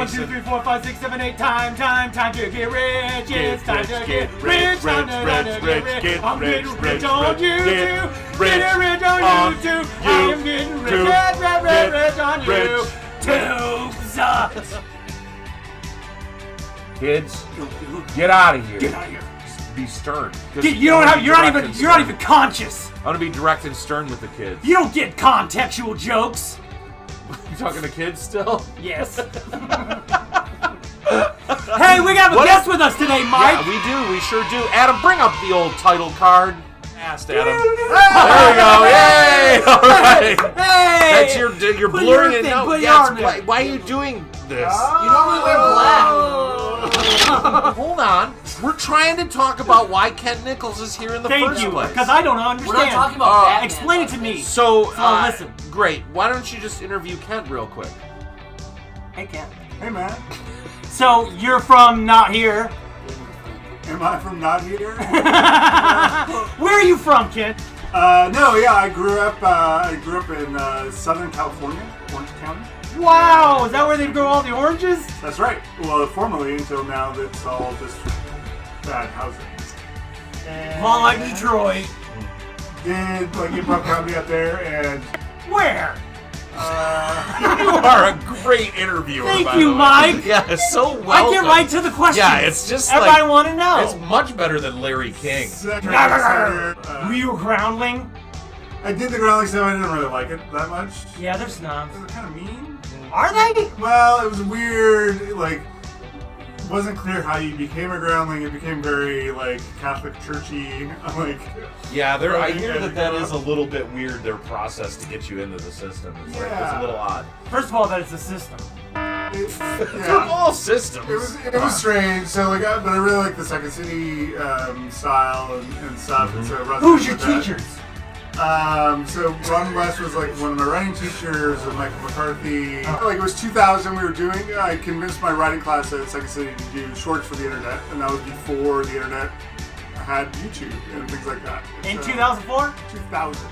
1, 2, 3, 4, 5, 6, 7, 8. Time to get rich. It's time to get rich. Time to get rich. I'm getting rich on you too. Getting rich on you too. I am getting rich on you too. Kids, get out of here. Get out of here. Be stern. You're not even conscious. I'm gonna be direct and stern with the kids. You don't get contextual jokes. You talking to kids still? Yes. Hey, we got a guest with us today, Mike. Yeah, we do. We sure do. Adam, bring up the old title card. Asked Adam. There you go. Yay! All right. Hey! That's you're blurring it out. Yes. Why are you doing this? You normally wear black. Hold on. We're trying to talk about why Kent Nichols is here in the first place. Because I don't understand. We're not talking about Batman. Explain it to me. So listen. Great. Why don't you just interview Kent real quick? Hey, Kent. Hey, man. So, you're from not here. Am I from not here? Where are you from, Kent? No, yeah, I grew up in Southern California, Orange County. Wow, is that where they grow all the oranges? That's right. Well, formerly, until now, that's all just bad housing. Well, like Detroit. Did improv comedy up there, and Where? You are a great interviewer. Thank you, Mike. Yeah, so well. I get right to the question. Yeah, it's just everybody want to know. It's much better than Larry King. Were you a groundling? I did the groundling stuff. I didn't really like it that much. Yeah, they're snobs. It was kind of mean. Are they? Well, it was weird. It wasn't clear how you became a groundling. It became very Catholic churchy. Yeah, I hear that is a little bit weird. Their process to get you into the system. It's a little odd. First of all, that it's a system. They're all systems. It was strange. So but I really like the Second City style and stuff. Mm-hmm. And so who's your teachers? So Ron West was one of my writing teachers, and Michael McCarthy. It was 2000. I convinced my writing class at Second City to do shorts for the internet, and that was before the internet had YouTube and things like that. In 2004? 2000.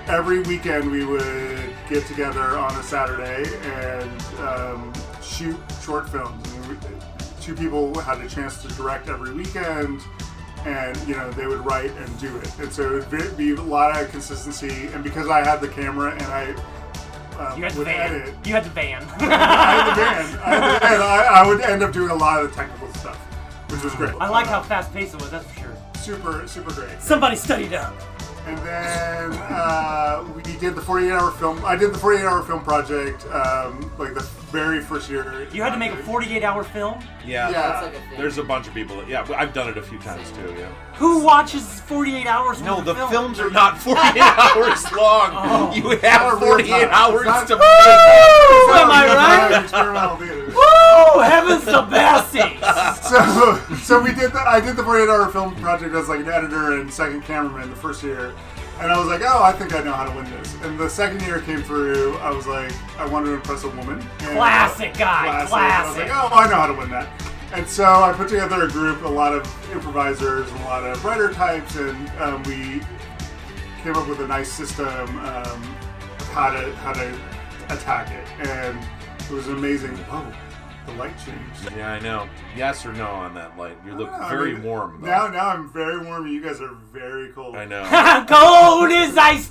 Every weekend we would get together on a Saturday and shoot short films. Two people had a chance to direct every weekend. And they would write and do it, and so it would be a lot of consistency. And because I had the camera and I would edit, you had the van. I had the van. I would end up doing a lot of the technical stuff, which was great. I like how fast paced it was. That's for sure. Super great. Somebody studied up. And then we did the 48-hour film. I did the 48-hour film project, the very first year. You had to make a 48-hour film? Yeah. That's a thing. There's a bunch of people. I've done it a few times too. Yeah. Who watches 48 hours? No, the film? films are not 48 hours long. Oh. You have 48 hours to make. Am I right? Woo! Heavens to Bessie! So we did I did the 48-hour film project as an editor and second cameraman the first year. And I was like, I think I know how to win this. And the second year came through, I was like, I wanted to impress a woman. Classic guy, classic. And I was like, I know how to win that. And so I put together a group, a lot of improvisers, and a lot of writer types, and we came up with a nice system of how to attack it. And it was amazing. Whoa, the light changed. Yeah, I know. Yes or no on that light? You look very warm. Now I'm very warm. You guys are very cold. I know. Cold as ice.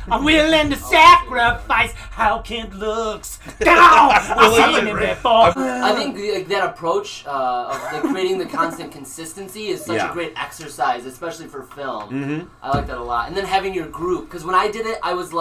I'm willing to sacrifice how Kent looks. I've seen him before. I think that approach of creating the constant consistency is such a great exercise, especially for film. Mm-hmm. I like that a lot. And then having your group, because when I did it, I was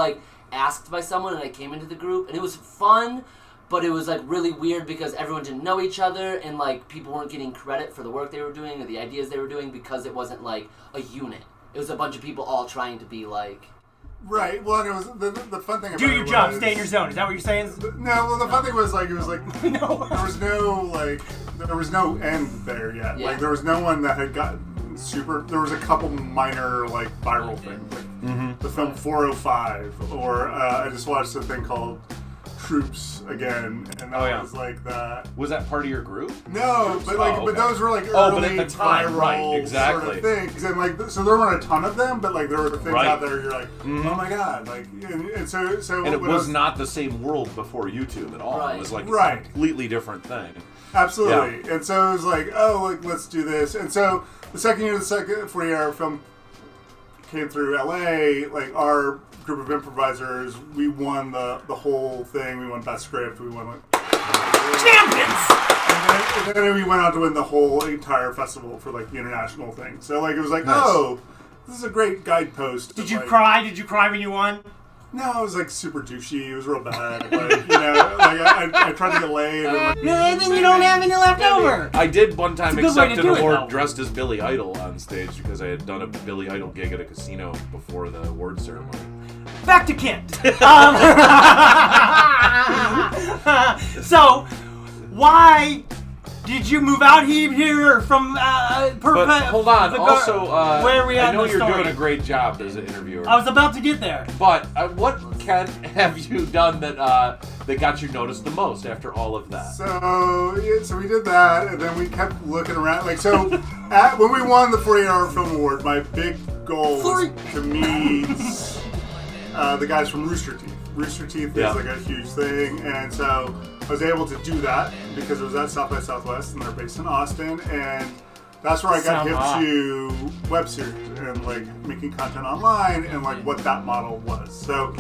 asked by someone, and I came into the group, and it was fun. But it was really weird because everyone didn't know each other, and people weren't getting credit for the work they were doing or the ideas they were doing because it wasn't a unit. It was a bunch of people all trying to be Right. Well, and it was the fun thing about do your job, stay in your zone. Is that what you're saying? No. Well, the fun thing was it was no. there was no end there yet. Yeah. There was no one that had gotten super. There was a couple minor viral things, the film 405, or I just watched a thing called troops again, and that was like that. Was that part of your group? No, but like, but those were like but early at the time, viral exactly. sort of things, and like, so there weren't a ton of them, but like there were the things out there. You're like, oh my god, like, and so and it was not the same world before YouTube at all. It was like a completely different thing. Absolutely, and so it was like, oh, like let's do this, and so the second year, the second 48-hour film came through LA, like our group of improvisers, we won the whole thing. We won best script. We won champions. And then we went on to win the whole entire festival for like the international thing. So like it was like, nice. Oh, this is a great guidepost. Did you cry? Did you cry when you won? No, it was like super douchey. It was real bad. Like, you know, like I tried to get laid. And like, then you don't have any left over. I did one time accept an award dressed as Billy Idol on stage because I had done a Billy Idol gig at a casino before the award ceremony. Back to Kent. So, why did you move out here from But hold on. Also, where are we at I know in the you're story? doing a great job as an interviewer. I was about to get there. But what have you done that that got you noticed the most after all of that? So we did that, and then we kept looking around. Like when we won the 48-hour film award, my big goal was to meet the guys from Rooster Teeth. Rooster Teeth is like a huge thing, and so I was able to do that because it was at South by Southwest, and they're based in Austin, and that's where I got hip to web series and like making content online and like what that model was. So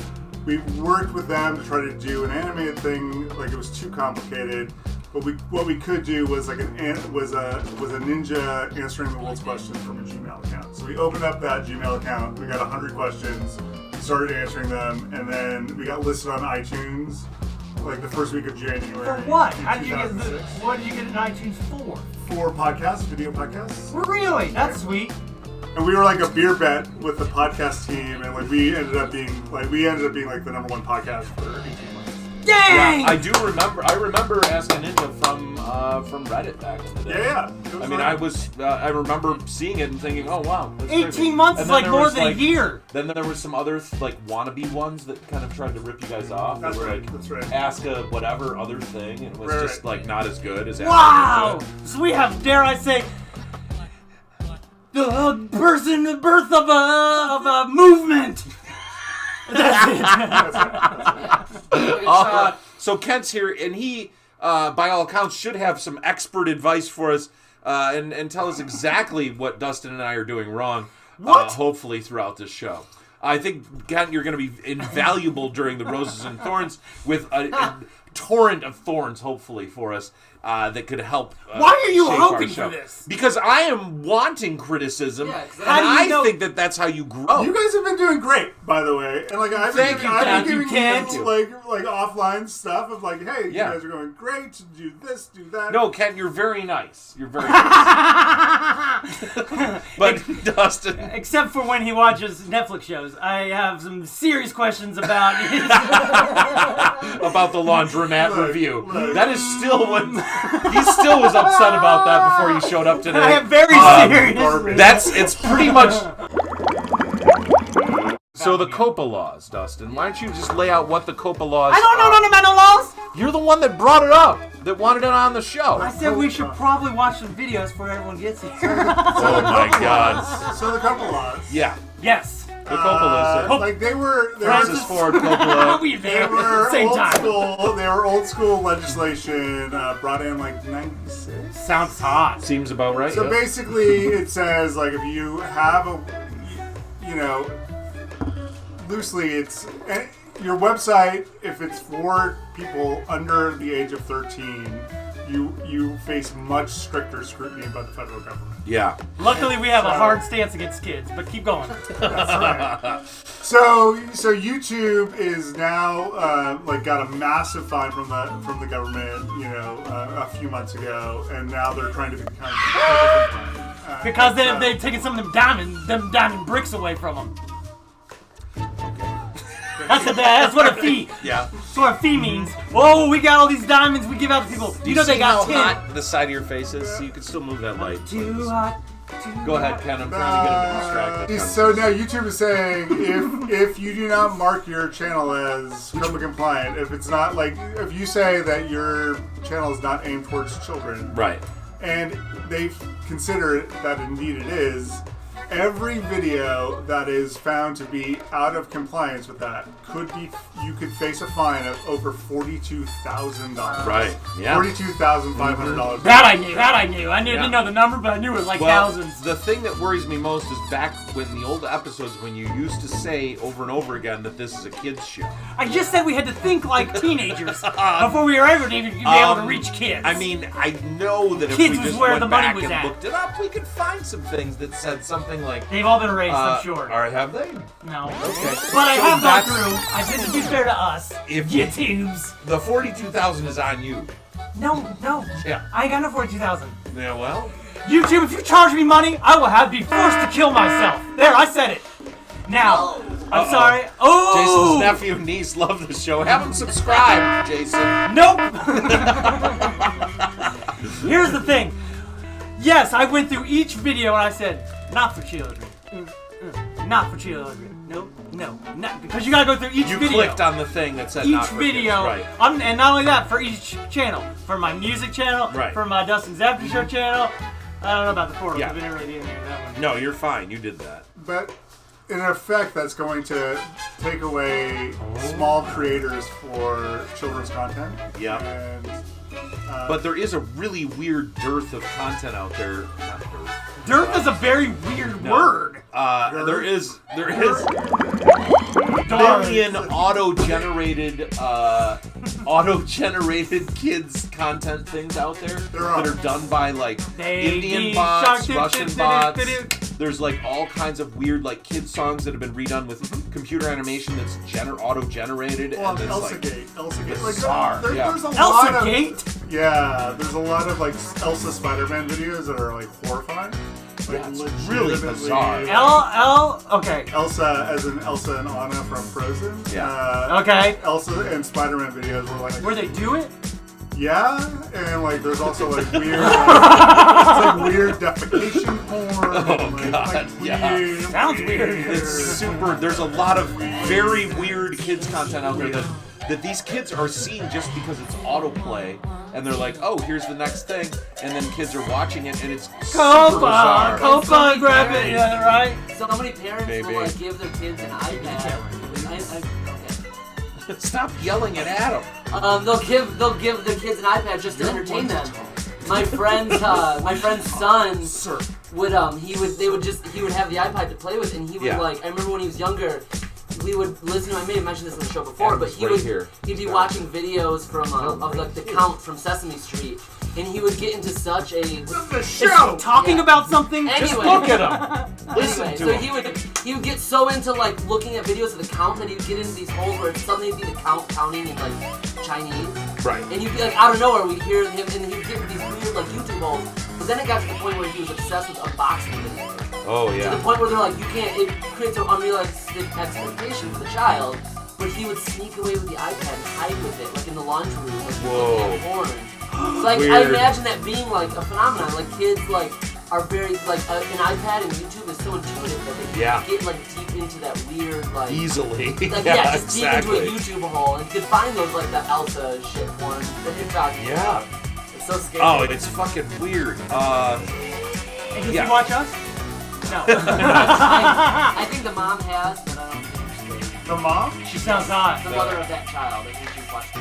we worked with them to try to do an animated thing. Like it was too complicated, but what we could do was like a ninja answering the world's questions from a Gmail account. So we opened up that Gmail account. We got 100 questions. We started answering them, and then we got listed on iTunes like the first week of January. For what? How did you get what did you get in iTunes for? For podcasts, video podcasts. Really? That's sweet. And we were like a beer bet with the podcast team, and like we ended up being like the #1 podcast for 18 months. Dang! Yeah, I remember asking Ninja from Reddit back in the day. Yeah. I mean, I remember seeing it and thinking, oh wow, that's 18 crazy. months is like more than a year. Then there was some other like wannabe ones that kind of tried to rip you guys off. That's were right. Like, that's right. Ask a whatever other thing, and it was just like not as good as. Wow! So we have, dare I say, the birth of a movement. That's it. So Kent's here, and he, by all accounts, should have some expert advice for us, and tell us exactly what Dustin and I are doing wrong. Hopefully throughout this show. I think, Kent, you're going to be invaluable during the Roses and Thorns with a torrent of thorns, hopefully, for us. That could help. Why are you shape hoping our show. for this? Because I am wanting criticism, and how I think that's how you grow. You guys have been doing great, by the way, and like I've been giving you like offline stuff of like, hey, you guys are going great. Do this, do that. No, Ken, you're very nice. You're very nice. But Dustin, except for when he watches Netflix shows, I have some serious questions about his about the laundromat review. That is still what. He still was upset about that before you showed up today. I am very serious. It's pretty much. So the COPA laws, Dustin. Why don't you just lay out what the COPA laws are? I don't know none about no laws. You're the one that brought it up, that wanted it on the show. I said we should probably watch some videos before everyone gets here. Oh my God. So the COPA laws. Yeah. Yes. The Coppola's. Like they were Francis Ford Coppola. They were old school. They were old school legislation brought in like 96. Sounds hot. Seems about right. So basically, it says like if you have loosely, it's your website. If it's for people under the age of 13, you face much stricter scrutiny by the federal government. Yeah. Luckily, we have a hard stance against kids, but keep going. That's right. So YouTube is now got a massive fine from the government, a few months ago, and now they're trying to become because they've taken some of them diamond bricks away from them. That's what a fee. Yeah. That's what a fee means. Oh, we got all these diamonds we give out to people. Do you know they got how 10. Hot the side of your face is, so you can still move that light. Too hot. Go ahead, Ken. I'm trying to get him distracted. So now YouTube is saying if you do not mark your channel as coma compliant, if it's not like if you say that your channel is not aimed towards children, Right. and they consider that indeed it is, every video that is found to be out of compliance with that you could face a fine of over $42,000. Right. Yeah. $42,500. That I knew. I didn't know the number, but I knew it was like Well, thousands. the thing that worries me most is back when the old episodes when you used to say over and over again that this is a kid's show. I just said we had to think like teenagers before we were ever even be able to reach kids. I mean, I know that if Kids we was just where went the money back was and at. looked it up, we could find some things that said something like. They've all been erased, I'm sure. All right, have they? No. Okay. But I So have gone that's- through. I said to be fair to us, If you- YouTubes. The 42,000 is on you. No. Yeah. I ain't got no 42,000. Yeah. Well. YouTube, if you charge me money, I will be forced to kill myself. There, I said it. Now, I'm sorry. Oh! Jason's nephew and niece love the show. Have them subscribe, Jason. Nope. Here's the thing. Yes, I went through each video and I said, not for children. Not for children. Nope. No. Not, because you gotta go through each You video. clicked on the thing that said Each not for kids. video, Right. and not only that, for each channel, for my music channel, Right. for my Dustin's After Show channel. I don't know about the portal. Yeah. We didn't really do anything with that one. No, you're fine. You did that. But in effect, that's going to take away small creators for children's content. Yeah. And, But there is a really weird dearth of content out there. Not dearth. Dearth is a very weird word. There is Darn. million auto-generated kids content things out there that are done by like Indian bots, Russian bots. There's like all kinds of weird like kid songs that have been redone with computer animation that's auto-generated well, and it's like Elsagate. bizarre. Like, Yeah. there's a lot of Elsagate? there's a lot of like Elsa Spider-Man videos that are like horrifying. Like, Yeah, it's really legitimately- bizarre. Okay. Elsa, as in Elsa and Anna from Frozen. Yeah. Okay. Elsa and Spider-Man videos were like, Where they do it? yeah, and like there's also like weird, like weird defecation porn. Oh, God, yeah. Sounds weird. It's super. There's a lot of very weird kids content out there that these kids are seeing just because it's autoplay, and they're like, "Oh, here's the next thing," and then kids are watching it, and it's super bizarre. Copa, grab it, yeah, right? So many parents Maybe. will like give their kids an iPad. Stop yelling it at them. They'll give their kids an iPad just to entertain them. My friend's son would he would have the iPad to play with, and he would like. I remember when he was younger, we would listen to. I may have mentioned this in the show before, but he'd be watching videos from of like the Count from Sesame Street, and he would get into such a Talking about something, Anyway. just look at him. Anyway, so he would get so into like looking at videos of the Count that he would get into these holes where suddenly it'd be the Count counting in like Chinese. Right. And you'd be like out of nowhere we'd hear him and he'd get into these weird like YouTube holes. But then it got to the point where he was obsessed with unboxing videos. Oh To the yeah. point where they're like, you can't, it creates an unrealistic expectation for the child. But he would sneak away with the iPad and hide with it, like in the laundry room, like looking at porn. So like, I Weird. imagine that being like a phenomenon. Like kids like are very like an iPad and YouTube is so intuitive that they can get like deep into that weird like Easily. like just deep into a YouTube hole and you can find those like the Elsa shit porn that you're talking about. It's so scary. Oh, it's fucking weird. And does Yeah. he watch us? No. I think the mom has, but I don't think she's The mom? She sounds hot. the mother of that child. I think she's watched the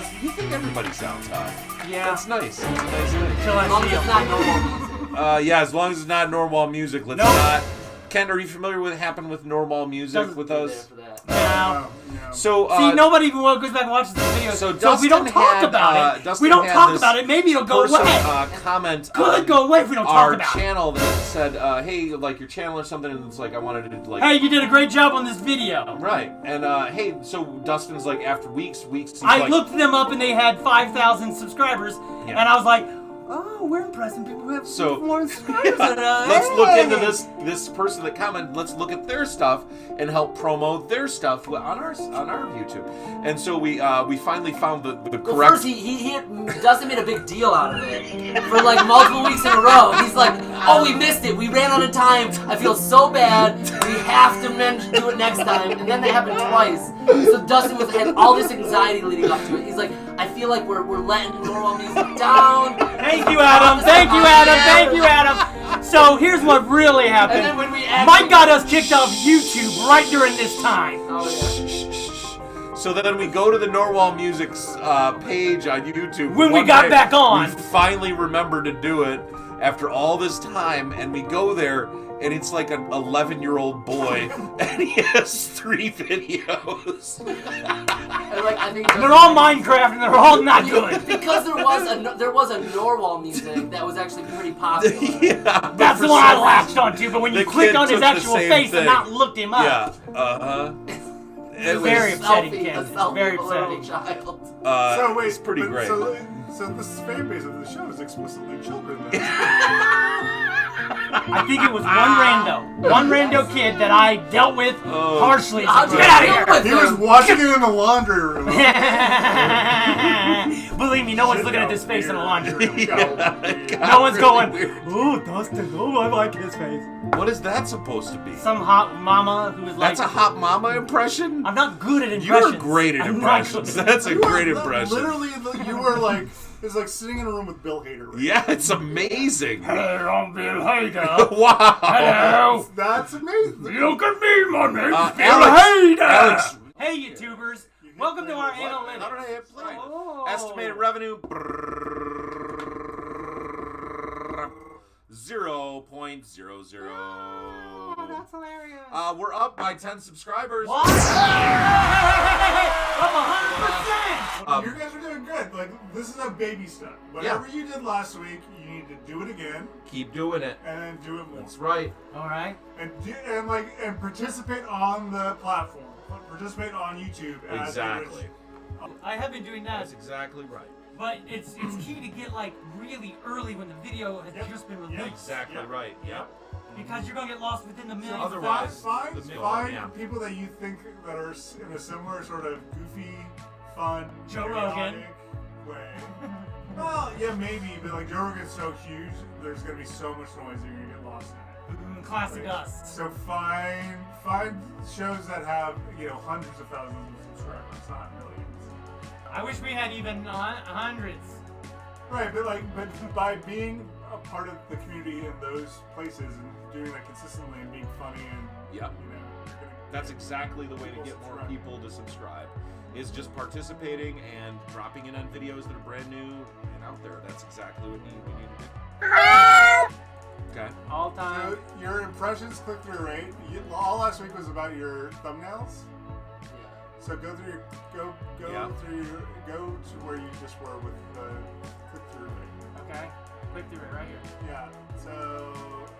show. You think everybody sounds hot? Yeah. That's nice. That's a nice thing. Till As long I as see it's him. not normal music. Yeah, as long as it's not normal music, let's not. Ken, are you familiar with what happened with normal music with There us? for that. No. So, See, nobody even goes back and watches the video. So if we don't Dustin talk had, about it, Dustin we don't had talk this about it, maybe it'll go person, away. comment Could on go away if we don't talk our about it. channel that said, hey, like your channel or something, and it's like, I wanted to, like... Hey, you did a great job on this video. Right, and hey, so Dustin's like, after weeks, he's I like... looked them up and they had 5,000 subscribers, and I was like, Oh, we're impressing people who have So, more subscribers than us. let's look into this person that commented. Let's look at their stuff and help promote their stuff on our YouTube. And so we finally found the Well, correct. first, Dustin made a big deal out of it for like multiple weeks in a row. He's like, "Oh, we missed it. We ran out of time. I feel so bad. We have to do it next time." And then that happened twice. So Dustin had all this anxiety leading up to it. He's like, "I feel like we're letting normal music down." Thank you, Adam. Thank you, Adam. Thank you, Adam. So here's what really happened. And then when we Mike got us kicked off YouTube right during this time. Oh yeah. So then we go to the Norwal Music's page on YouTube. When we One got day, back on. we finally remembered to do it after all this time, and we go there, and it's like an 11-year-old boy, and he has 3 videos. And like, I think They're all Minecraft and they're all not good. because there was a Norwal music that was actually pretty popular. Yeah, That's the one I latched onto, but when you The click kid on his took the actual same face thing. and not looked him up. Yeah, It was, Very upsetting, Selfie, Ken. a selfie Very of a little upsetting. child. So wait, it's pretty but great. So this fan base of the show is explicitly children. Then. I think it was one rando kid that I dealt with harshly. How'd you Get out of deal here! with He was them? watching it in the laundry room. Believe me, no one's looking at this face in a laundry room. No one's going, "Ooh, Dustin, oh, I like his face." What is that supposed to be? Some hot mama who is like, That's a hot mama impression? I'm not good at impressions. You're great at I'm not impressions. good. That's a You were great impression. Literally, you were like, it's like sitting in a room with Bill Hader. Right? Yeah, it's amazing. Hello, I'm Bill Hader. Wow. Hello. That's amazing. Look at me, my name's Bill Alex, Hader. Alex. Hey, YouTubers. Welcome to our How analytics. did I hit play? Oh. Estimated revenue 0.00. Oh, that's hilarious. We're up by 10 subscribers. What? Up 100%. You guys are doing good. Like, this is a baby step. Whatever you did last week, you need to do it again, Keep doing it. and then do it more. That's right. All right. And participate on the platform. Participate on YouTube. as Exactly. I have been doing that, That's exactly right. but it's key to get like really early when the video has just been released. Exactly Yep. right. Yep. Because you're gonna get lost within the millions. Otherwise- Find the middle, yeah. people that you think that are in a similar sort of goofy, fun, Joe chaotic Rogan. way. Well, yeah, maybe, but like Joe Rogan's so huge, there's gonna be so much noise you're gonna get lost in it. Classic us. So find shows that have hundreds of thousands of subscribers, not millions. I wish we had even hundreds. Right, but by being a part of the community in those places and doing that consistently and being funny and Yep. you're gonna That's get exactly the way to people get more subscribed. people to subscribe. Is just participating and dropping in on videos that are brand new and out there. That's exactly what we need to do. Okay. All time. So your impressions click-through rate. All last week was about your thumbnails. So go to where you just were with the click-through rate. Okay. Click through it right here. Yeah. So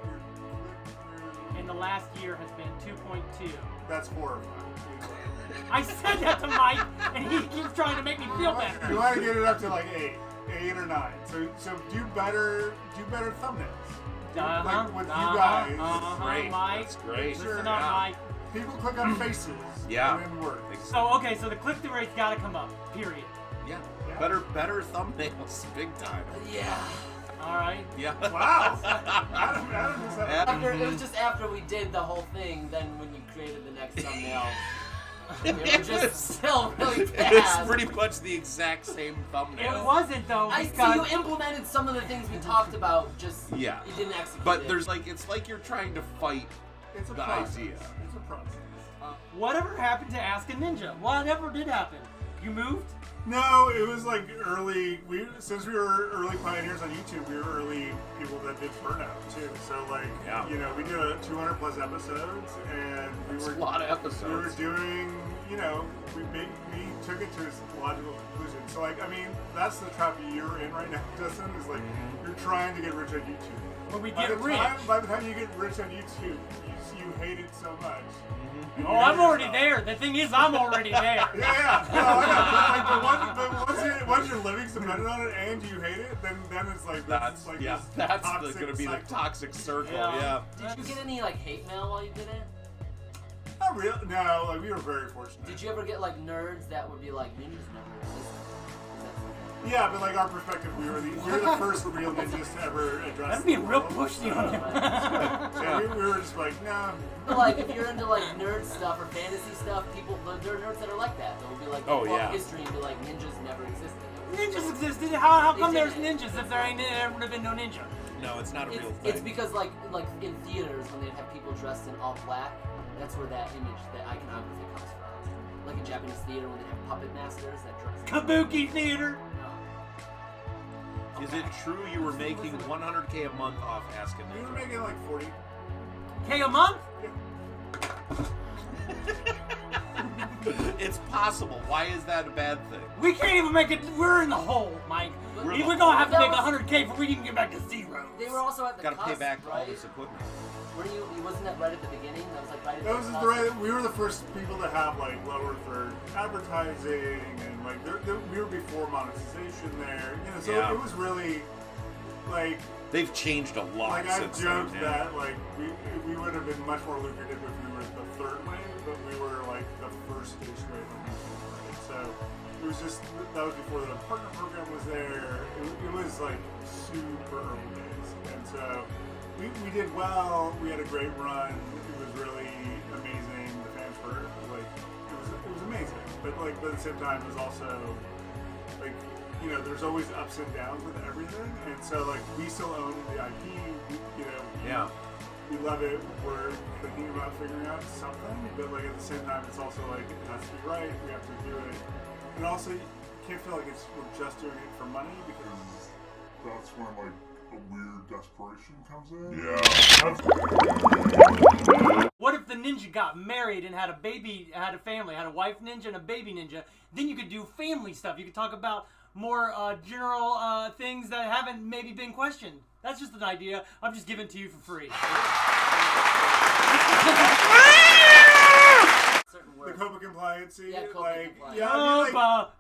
your click-through. And the last year has been 2.2. That's horrifying. I said that to Mike, and he keeps trying to make me feel You better. want to get it up to like 8 or 9. So do better thumbnails. Like with you guys. Great. Mike. That's great. Listen Yeah. up, Mike. People click on faces. Yeah. And it works. So, okay, so the click-through rate's gotta come up, period. Yeah. Yeah. Better thumbnails, big time. Yeah. Alright? Yeah. Wow. Adam is After, it was just after we did the whole thing, then when you created the next thumbnail, it was just still really bad. It's pretty much the exact same It thumbnail. wasn't, though, I see because... you implemented some of the things we talked about, just Yeah. you didn't execute But it. there's it's like you're trying to fight It's a the process. idea. It's a process. Whatever happened to Ask a Ninja? Whatever did happen? You moved? No, it was like early. Since we were early pioneers on YouTube, we were early people that did burnout too. So like, Yeah. we did 200 plus episodes, and It's a lot of episodes. We were doing, we took it to its logical conclusion. So like, I mean, that's the trap you're in right now, Justin. Is like you're trying to get rich on YouTube. When we By get the rich... time you get rich on YouTube, you hate it so much. Oh, I'm already there. The thing is, I'm already there. Yeah. No, I know. But like but once your living's dependent on it and you hate it, then it's like that's like yeah, this that's toxic going to be cycle. the toxic circle. Yeah. Yeah. Did you get any like hate mail while you did it? Not real. No, like we were very fortunate. Did you ever get like nerds that would be like ninjas never existed? Yeah, but like our perspective, we were the first real ninjas to ever address. That's being the real world. pushy on him. So we were just like, no. But like if you're into like nerd stuff or fantasy stuff, there are nerds that are like that. They'll be like, Oh, they'll yeah. history and be like, ninjas never existed. Ninjas existed. How come They there's didn't. ninjas if there ain't ever been no ninja? No, it's not a real It's thing. because like in theaters when they'd have people dressed in all black, that's where that image, that iconography comes from. Like in Japanese theater when they have puppet masters that dress. Kabuki theater. Is it true you were making 100K a month off Ask a We were Ninja? making like 40. K a month? It's possible. Why is that a bad thing? We can't even make it. We're in the hole, Mike. We're in We're the gonna have to hole. make 100K before we can get back to zero. They were also at the Got to cusp, pay back all right? this equipment. Were you? Wasn't that right at the beginning? That was like right at That the was cusp. the right. We were the first people to have like lower third advertising and like we were before monetization there. You know, so Yeah. it was really like They've changed a lot I've since joked then. that like we would have been much more lucrative if we were the third wave, but we were like the first-ish wave on YouTube, right? So it was just that was before the partner program was there. It was like super early days, and so we did well. We had a great run. It was really amazing. The fans were like it was amazing, but at the same time it was also like. You know, there's always ups and downs with everything, and so like we still own the IP. Yeah. We love it. We're thinking about figuring out something, but like at the same time, it's also like it has to be right. We have to do it, and also you can't feel like we're just doing it for money because that's when like a weird desperation comes in. Yeah. What if the ninja got married and had a baby, had a family, had a wife ninja and a baby ninja? Then you could do family stuff. You could talk about more general things that haven't maybe been questioned. That's just an idea. I'm just giving it to you for free. Certain the words. COPA compliancy, Yeah, COPA like compliance. yeah, I mean, like, Copa.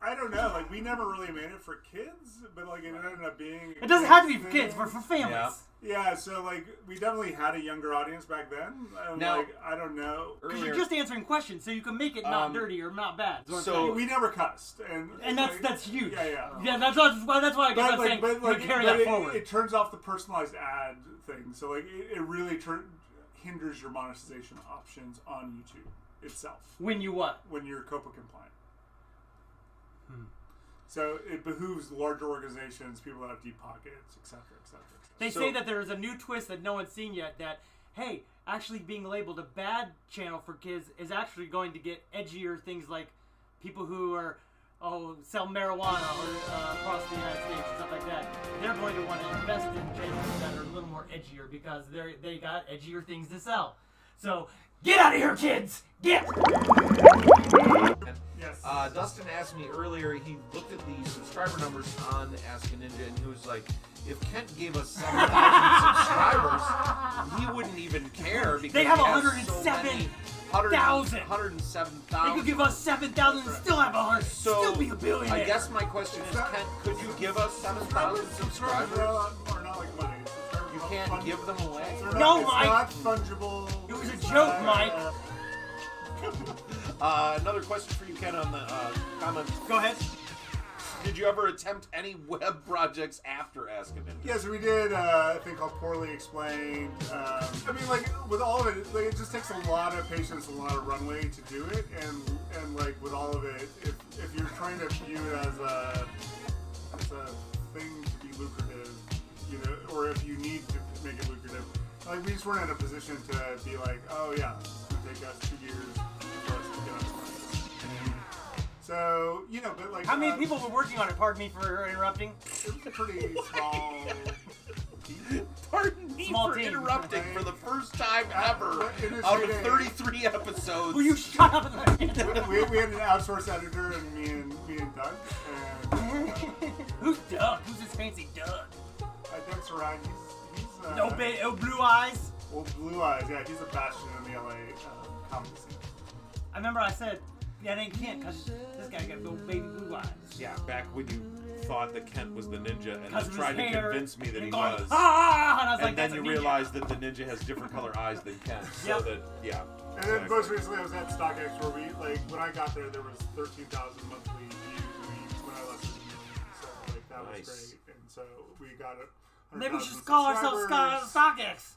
I don't know, like we never really made it for kids, but like it ended up being. It doesn't have to be for kids, for families. Yeah. Yeah, so like we definitely had a younger audience back then. And Now- like I don't know. Because you're just answering questions, so you can make it not dirty or not bad. is what I'm so- saying. We never cussed, and that's huge. Yeah. Yeah, that's why I guess I'm saying you carry that forward. It turns off the personalized ad thing, so like it really hinders your monetization options on YouTube itself When you what? when you're COPA compliant. So it behooves larger organizations, people that have deep pockets, etc., etc. They say that there is a new twist that no one's seen yet, that, hey, actually being labeled a bad channel for kids is actually going to get edgier things like people who are, sell marijuana across the United States and stuff like that. They're going to want to invest in channels that are a little more edgier because they got edgier things to sell. So, get out of here, kids! Get! Yes. Dustin asked me earlier, he looked at the subscriber numbers on Ask a Ninja and he was like, if Kent gave us 7,000 subscribers, he wouldn't even care because They have he has 107,000. 107,000. They could give us 7,000 and still have 100, still be a billionaire. I guess my question is, Kent, could you give us 7,000 subscribers? Are not like money. You can't give them away? No, it's Mike. not fungible. It was a joke, Mike. Another question for you, Ken, on the comments. Go ahead. Did you ever attempt any web projects after Ask a Ninja? Yes, we did a thing called Poorly Explained. I mean, like, with all of it, like, it just takes a lot of patience, a lot of runway to do it, and like, with all of it, if you're trying to view it as a thing to be lucrative, you know, or if you need to make it lucrative, like, we just weren't in a position to be like, oh yeah, it's gonna take us 2 years for us to get up and running. So, you know, but like... How many people were working on it? Pardon me for interrupting. It was a pretty small... Pardon me Small for team. interrupting for the first time ever Industry out of day. 33 episodes. Will you shut up and let me we had an outsourced editor, and me and Doug, and Who's Doug? Who's this fancy Doug? Doug's around. He's No blue eyes. well, blue eyes. Yeah, he's a bastion in the LA comedy scene. I remember I said, Yeah, it ain't Kent, because this guy got no baby blue eyes. Yeah, back when you thought that Kent was the ninja and Because then of tried to his hair, convince me that and he going, was. and I was like, And then that's you a ninja. realize that the ninja has different color eyes than Kent. So Yep. that, yeah. And then most recently, I was at StockX where we, like, when I got there was 13,000 monthly views a week when I left the YouTube. So, like, that Nice. was great. And so we got it. Maybe we should call ourselves StockX.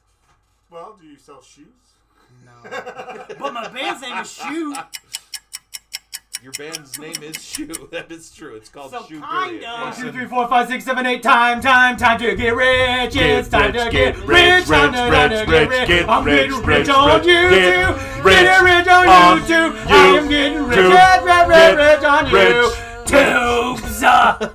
Well, do you sell shoes? No. But my band's name is Shoe. Your band's name is Shoe. That is true. It's called So Shoe. kinda. Period. 1, Listen, 2, 3, 4, 5, 6, 7, 8. Time to get rich. It's time to get rich. rich, Time to get rich, rich. I'm rich, getting rich, rich on rich, YouTube. get rich Getting rich on on YouTube. I am getting rich, YouTube. rich on Rich. YouTube. Tubes.